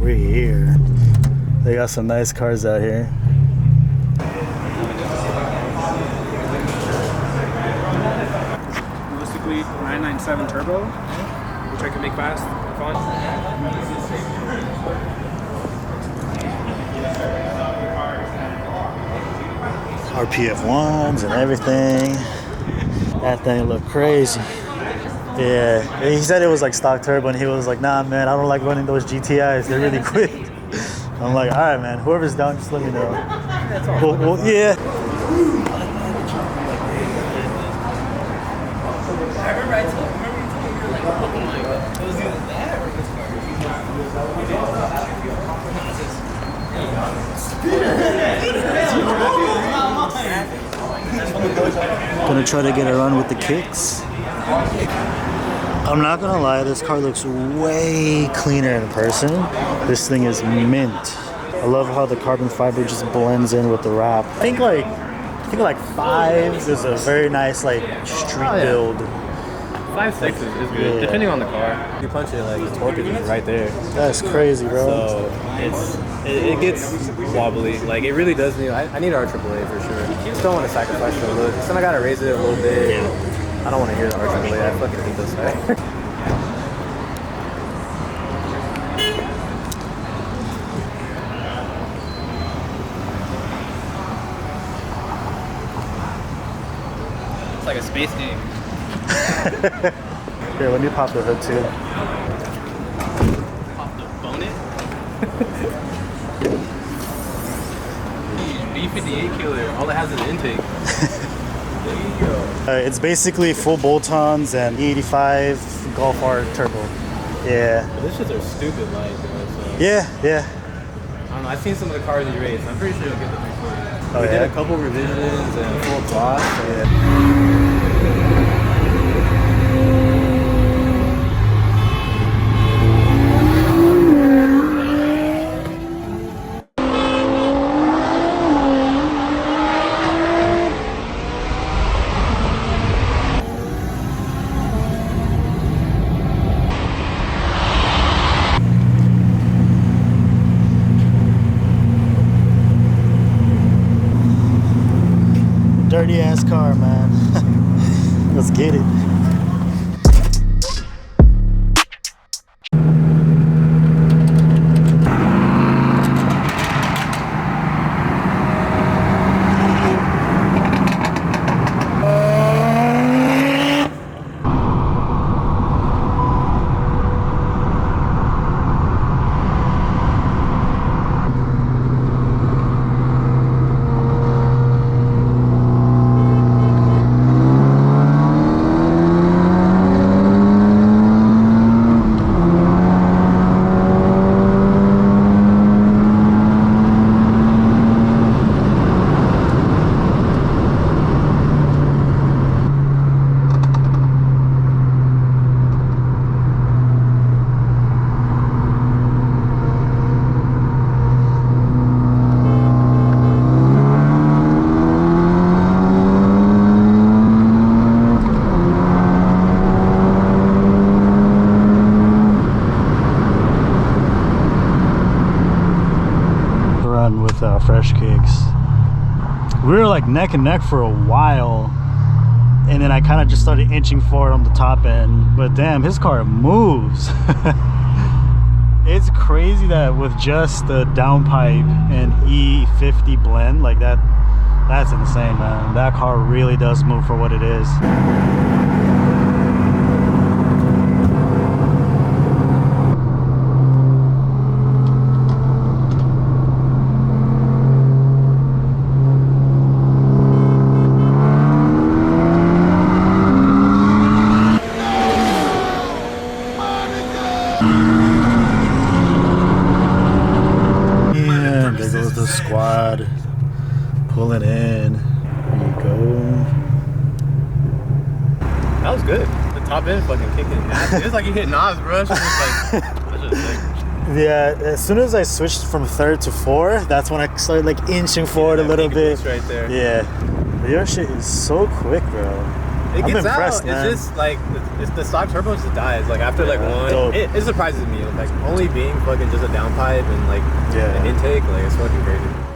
we're here. They got some nice cars out here. Realistically, 997 turbo, which I can make fast and fun. RPF1s and everything. That thing looked crazy. Yeah, he said it was like stock turbo, and he was like, nah, man, I don't like running those GTIs. They're really quick. I'm like, all right, man, whoever's down, just let me know. Well, yeah. I remember you told me, you were like, oh my god, it was either that or this car. Gonna try to get a run with the kicks. I'm not gonna lie, this car looks way cleaner in person. This thing is mint. I love how the carbon fiber just blends in with the wrap. I think like 5 is a very nice like street build. 5.6 is good, depending on the car. You punch it, like the torque is just right there. That's crazy, bro. So it gets wobbly. Like it really does need. I need RAAA for sure. Just don't want to sacrifice the look. So I gotta raise it a little bit. I don't want to hear the RAAA. I fucking hate this guy. It's like a space game. Here, let me pop the hood too. Pop the bonnet. B58 killer. All it has is intake. There you go. It's basically full bolt-ons and E85 Golf R turbo. Yeah. But these shits are stupid light, though. So. Yeah. I don't know. I've seen some of the cars you race. I'm pretty sure you'll get the 340. Oh, we yeah? did a couple revisions and a full gloss. Yeah. Dirty ass car, man. Let's get it. Freshhkiicks. We were like neck and neck for a while, and then I kind of just started inching forward on the top end. But damn, his car moves. It's crazy that with just the downpipe and E50 blend like that, that's insane, man. That car really does move for what it is. Squad pulling in. There you go. That was good. The top end fucking kicking. It was like you hit knobs, bro. It was like, that's just sick. Yeah, as soon as I switched from 3rd to 4, that's when I started like inching forward a little bit. Right there. Yeah. But your shit is so quick, bro. It I'm gets impressed, out. man. It's just like it's the stock turbo just dies. Like after like dope. one, it surprises me. Like only being fucking just a downpipe and like Yeah. an intake, like it's fucking crazy.